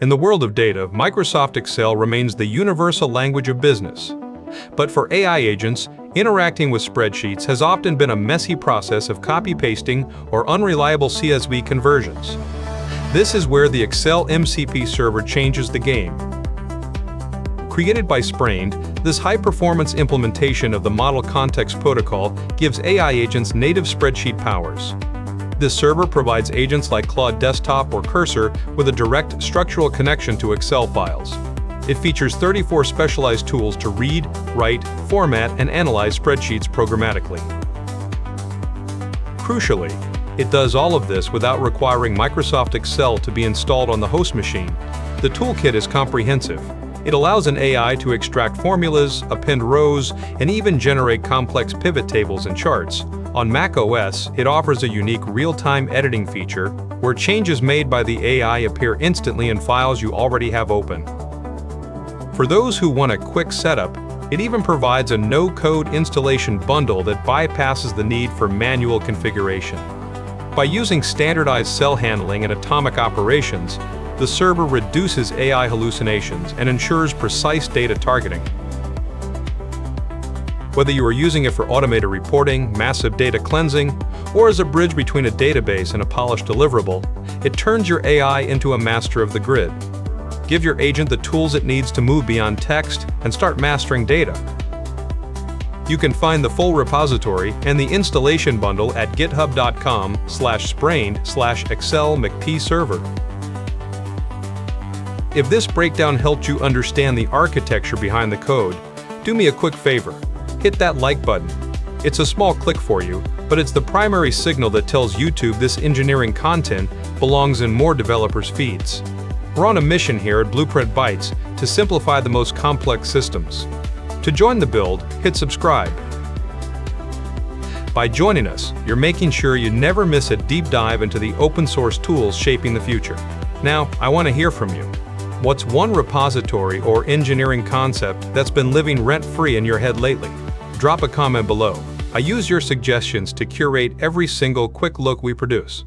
In the world of data, Microsoft Excel remains the universal language of business. But for AI agents, interacting with spreadsheets has often been a messy process of copy-pasting or unreliable CSV conversions. This is where the excel-mcp-server changes the game. Created by Sprained, this high-performance implementation of the Model Context Protocol gives AI agents native spreadsheet powers. This server provides agents like Claude Desktop or Cursor with a direct structural connection to Excel files. It features 34 specialized tools to read, write, format, and analyze spreadsheets programmatically. Crucially, it does all of this without requiring Microsoft Excel to be installed on the host machine. The toolkit is comprehensive. It allows an AI to extract formulas, append rows, and even generate complex pivot tables and charts. On Mac OS, it offers a unique real-time editing feature where changes made by the AI appear instantly in files you already have open. For those who want a quick setup, it even provides a no-code installation bundle that bypasses the need for manual configuration. By using standardized cell handling and atomic operations, the server reduces AI hallucinations and ensures precise data targeting. Whether you are using it for automated reporting, massive data cleansing, or as a bridge between a database and a polished deliverable, it turns your AI into a master of the grid. Give your agent the tools it needs to move beyond text and start mastering data. You can find the full repository and the installation bundle at github.com/sprained/excel-mcp-server. If this breakdown helped you understand the architecture behind the code, do me a quick favor. Hit that like button. It's a small click for you, but it's the primary signal that tells YouTube this engineering content belongs in more developers' feeds. We're on a mission here at Blueprint Bytes to simplify the most complex systems. To join the build, hit subscribe. By joining us, you're making sure you never miss a deep dive into the open source tools shaping the future. Now, I want to hear from you. What's one repository or engineering concept that's been living rent-free in your head lately? Drop a comment below. I use your suggestions to curate every single quick look we produce.